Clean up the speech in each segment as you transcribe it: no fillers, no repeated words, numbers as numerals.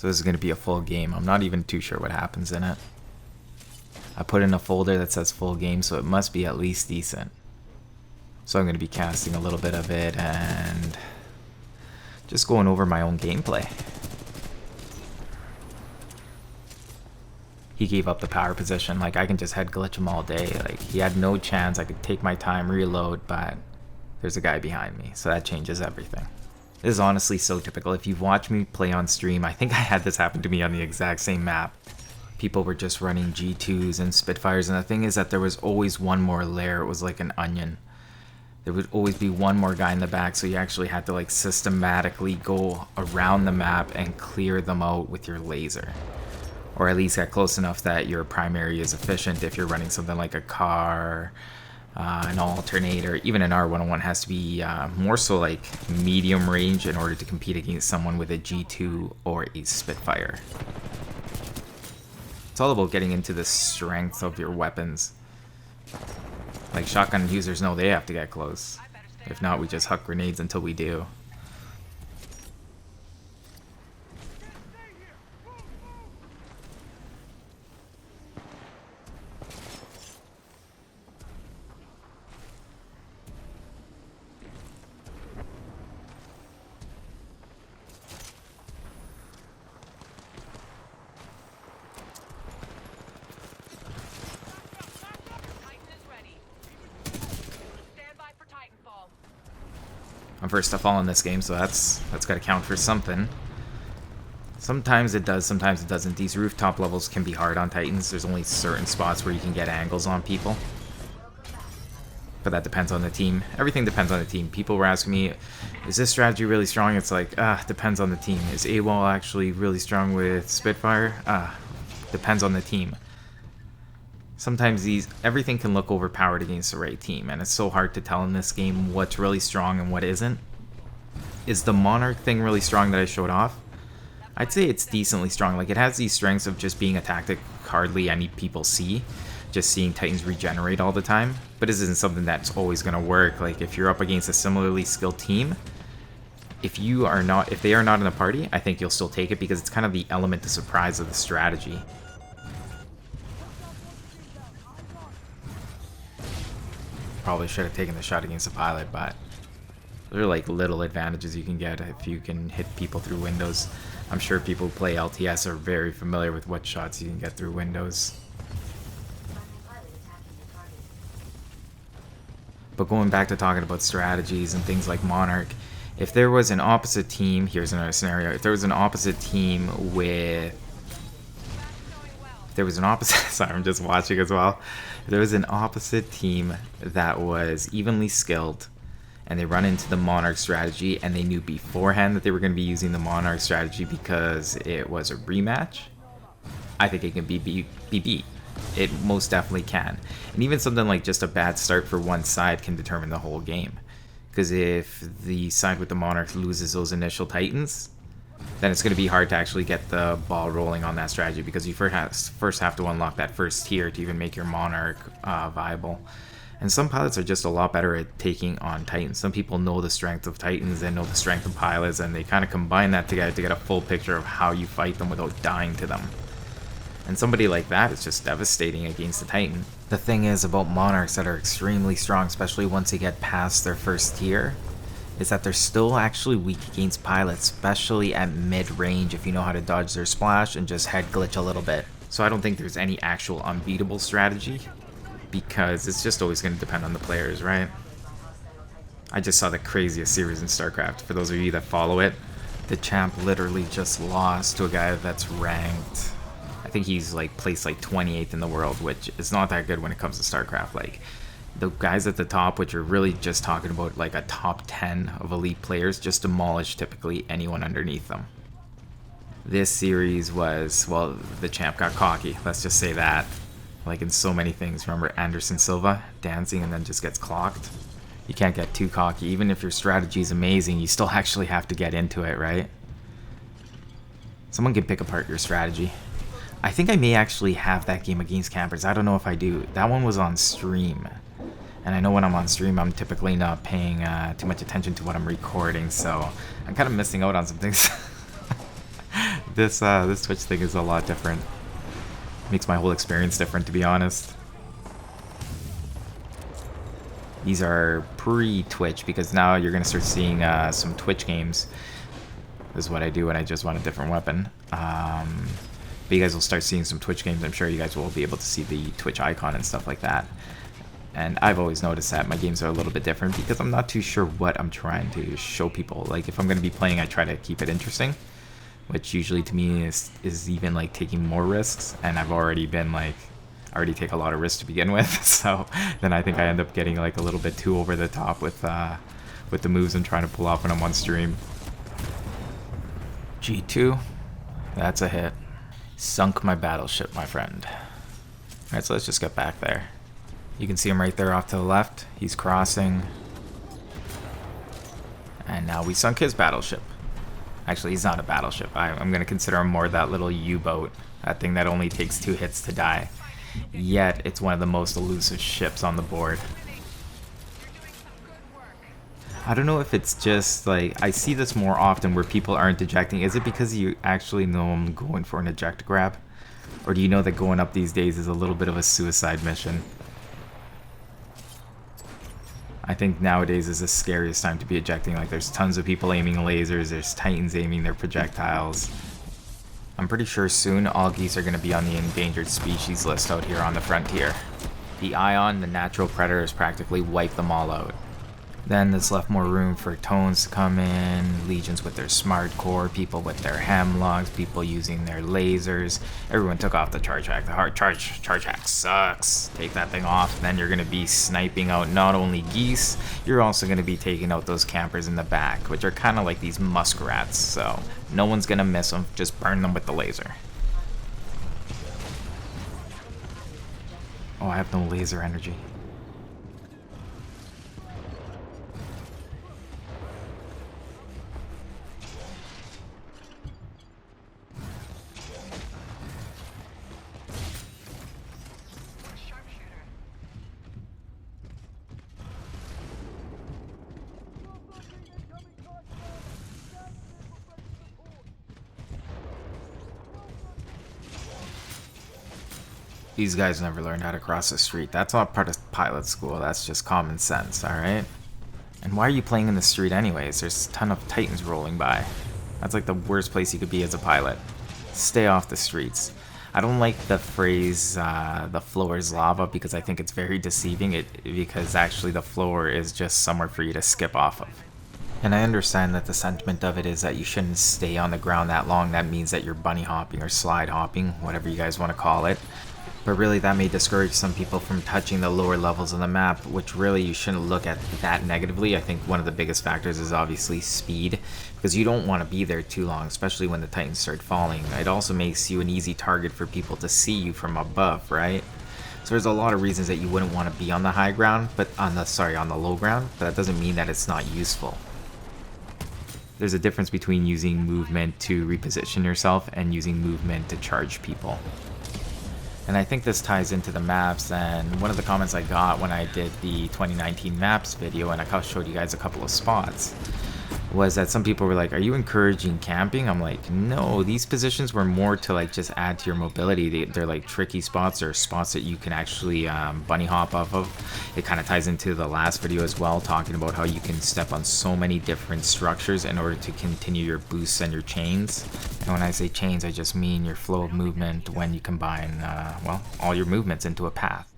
So this is going to be a full game. I'm not even too sure what happens in it. I put in a folder that says full game, so it must be at least decent. So I'm going to be casting a little bit of it and just going over my own gameplay. He gave up the power position. Like, I can just head glitch him all day. Like, he had no chance. I could take my time, reload, but there's a guy behind me, so that changes everything. This is honestly so typical. If you've watched me play on stream, I think I had this happen to me on the exact same map. People were just running G2s and Spitfires, and the thing is that there was always one more layer. It was like an onion. There would always be one more guy in the back, so you actually had to like systematically go around the map and clear them out with your laser. Or at least get close enough that your primary is efficient. If you're running something like a car, an alternator, even an R101 has to be more so like medium range in order to compete against someone with a G2 or a Spitfire. It's all about getting into the strength of your weapons. Like shotgun users know they have to get close. If not, we just huck grenades until we do. I'm first to fall in this game, so that's got to count for something. Sometimes it does, sometimes it doesn't. These rooftop levels can be hard on Titans. There's only certain spots where you can get angles on people. But that depends on the team. Everything depends on the team. People were asking me, is this strategy really strong? It's like, depends on the team. Is AWOL actually really strong with Spitfire? Depends on the team. Sometimes everything can look overpowered against the right team, and it's so hard to tell in this game what's really strong and what isn't. Is the Monarch thing really strong that I showed off? I'd say it's decently strong. Like, it has these strengths of just being a tactic hardly any people see, just seeing Titans regenerate all the time, but this isn't something that's always going to work. Like, if you're up against a similarly skilled team, if they are not in a party, I think you'll still take it because it's kind of the element of surprise of the strategy. Probably should have taken the shot against the pilot, but there are like little advantages you can get if you can hit people through windows. I'm sure people who play LTS are very familiar with what shots you can get through windows. But going back to talking about strategies and things like Monarch, if there was an opposite team, here's another scenario. If there was an opposite team with... sorry, I'm just watching as well. If there was an opposite team that was evenly skilled and they run into the Monarch strategy and they knew beforehand that they were going to be using the Monarch strategy because it was a rematch, I think it can be beat. It most definitely can. And even something like just a bad start for one side can determine the whole game. Because if the side with the Monarch loses those initial Titans, then it's going to be hard to actually get the ball rolling on that strategy because you first have to unlock that first tier to even make your Monarch viable. And some pilots are just a lot better at taking on Titans. Some people know the strength of Titans and know the strength of pilots, and they kind of combine that together to get a full picture of how you fight them without dying to them. And somebody like that is just devastating against the Titan. The thing is about Monarchs that are extremely strong, especially once they get past their first tier, is that they're still actually weak against pilots, especially at mid-range if you know how to dodge their splash and just head glitch a little bit. So I don't think there's any actual unbeatable strategy, because it's just always going to depend on the players, right? I just saw the craziest series in StarCraft. For those of you that follow it, the champ literally just lost to a guy that's ranked, I think he's like placed like 28th in the world, which is not that good when it comes to StarCraft. Like, the guys at the top, which are really just talking about like a top 10 of elite players, just demolish typically anyone underneath them. This series was, well, the champ got cocky, let's just say that. Like in so many things, remember Anderson Silva dancing and then just gets clocked? You can't get too cocky. Even if your strategy is amazing, you still actually have to get into it, right? Someone can pick apart your strategy. I think I may actually have that game against campers. I don't know if I do. That one was on stream. And I know when I'm on stream, I'm typically not paying too much attention to what I'm recording, so I'm kind of missing out on some things. This Twitch thing is a lot different. Makes my whole experience different, to be honest. These are pre-Twitch, because now you're gonna start seeing some Twitch games. This is what I do when I just want a different weapon. But you guys will start seeing some Twitch games. I'm sure you guys will be able to see the Twitch icon and stuff like that. And I've always noticed that my games are a little bit different because I'm not too sure what I'm trying to show people. Like, if I'm going to be playing, I try to keep it interesting, which usually to me is even like taking more risks. And I've already been like, I already take a lot of risks to begin with. So then I think I end up getting like a little bit too over the top with the moves I'm trying to pull off when I'm on stream. G2, that's a hit. Sunk my battleship, my friend. Alright, so let's just get back there. You can see him right there off to the left. He's crossing. And now we sunk his battleship. Actually, he's not a battleship. I'm going to consider him more that little U-boat. That thing that only takes 2 hits to die. Yet, it's one of the most elusive ships on the board. I don't know if it's just like, I see this more often where people aren't ejecting. Is it because you actually know I'm going for an eject grab? Or do you know that going up these days is a little bit of a suicide mission? I think nowadays is the scariest time to be ejecting. Like, there's tons of people aiming lasers, there's Titans aiming their projectiles. I'm pretty sure soon all geese are going to be on the endangered species list out here on the frontier. The Ion, the natural predators, practically wipe them all out. Then there's left more room for Tones to come in, Legions with their Smart Core, people with their Hemlocks, people using their lasers. Everyone took off the Charge Hack. The hard charge hack sucks. Take that thing off, then you're going to be sniping out not only geese, you're also going to be taking out those campers in the back, which are kind of like these muskrats, so no one's going to miss them, just burn them with the laser. Oh, I have no laser energy. These guys never learned how to cross the street. That's not part of pilot school. That's just common sense, alright? And why are you playing in the street anyways? There's a ton of Titans rolling by. That's like the worst place you could be as a pilot. Stay off the streets. I don't like the phrase, the floor is lava, because I think it's very deceiving. Because actually the floor is just somewhere for you to skip off of. And I understand that the sentiment of it is that you shouldn't stay on the ground that long. That means that you're bunny hopping or slide hopping, whatever you guys want to call it. But really that may discourage some people from touching the lower levels of the map, which really you shouldn't look at that negatively. I think one of the biggest factors is obviously speed, because you don't want to be there too long, especially when the Titans start falling. It also makes you an easy target for people to see you from above, right? So there's a lot of reasons that you wouldn't want to be on the high ground, but on the low ground, but that doesn't mean that it's not useful. There's a difference between using movement to reposition yourself and using movement to charge people. And I think this ties into the maps, and one of the comments I got when I did the 2019 maps video and I showed you guys a couple of spots was that some people were like, are you encouraging camping? I'm like, no, these positions were more to like just add to your mobility. They're like tricky spots or spots that you can actually bunny hop off of. It kind of ties into the last video as well, talking about how you can step on so many different structures in order to continue your boosts and your chains. And when I say chains, I just mean your flow of movement when you combine, well, all your movements into a path.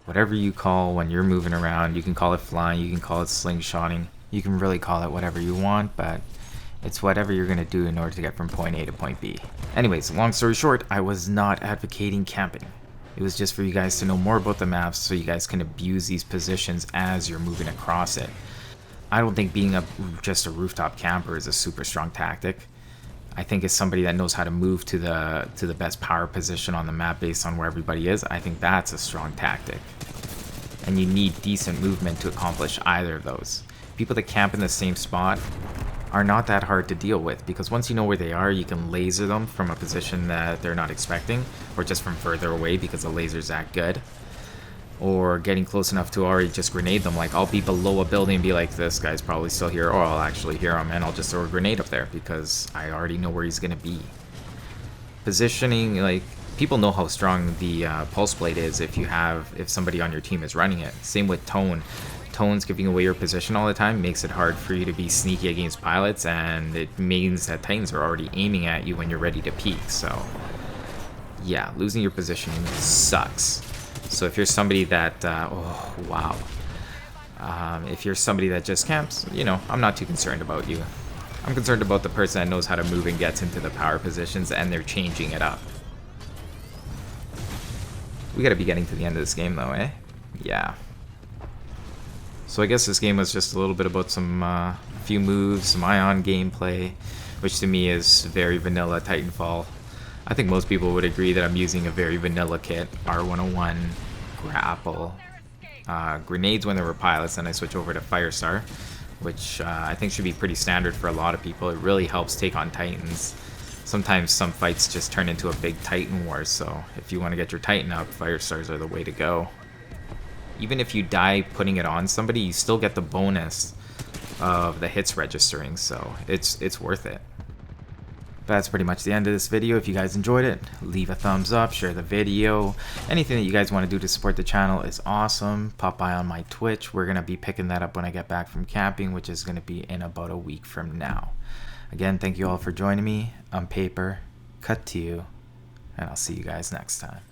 Whatever you call when you're moving around, you can call it flying, you can call it slingshotting. You can really call it whatever you want, but it's whatever you're going to do in order to get from point A to point B. Anyways, long story short, I was not advocating camping. It was just for you guys to know more about the maps so you guys can abuse these positions as you're moving across it. I don't think being just a rooftop camper is a super strong tactic. I think as somebody that knows how to move to the best power position on the map based on where everybody is, I think that's a strong tactic. And you need decent movement to accomplish either of those. People that camp in the same spot are not that hard to deal with, because once you know where they are, you can laser them from a position that they're not expecting, or just from further away because the laser's that good, or getting close enough to already just grenade them. Like, I'll be below a building and be like, this guy's probably still here, or I'll actually hear him and I'll just throw a grenade up there because I already know where he's gonna be. Positioning, like, people know how strong the pulse blade is if somebody on your team is running it. Same with tone. Tone's giving away your position all the time makes it hard for you to be sneaky against pilots, and it means that Titans are already aiming at you when you're ready to peek. So yeah, losing your positioning sucks. So if you're somebody that oh wow, if you're somebody that just camps, you know, I'm not too concerned about you. I'm concerned about the person that knows how to move and gets into the power positions, and they're changing it up. We gotta be getting to the end of this game though, eh? Yeah. So I guess this game was just a little bit about some few moves, some Ion gameplay, which to me is very vanilla Titanfall. I think most people would agree that I'm using a very vanilla kit. R101, grapple, grenades when there were pilots, and I switch over to Firestar, which I think should be pretty standard for a lot of people. It really helps take on Titans. Sometimes some fights just turn into a big Titan war, so if you want to get your Titan up, Firestars are the way to go. Even if you die putting it on somebody, you still get the bonus of the hits registering, so it's worth it. That's pretty much the end of this video. If you guys enjoyed it, leave a thumbs up, share the video. Anything that you guys want to do to support the channel is awesome. Pop by on my Twitch. We're going to be picking that up when I get back from camping, which is going to be in about a week from now. Again, thank you all for joining me. I'm Paper, cut to you, and I'll see you guys next time.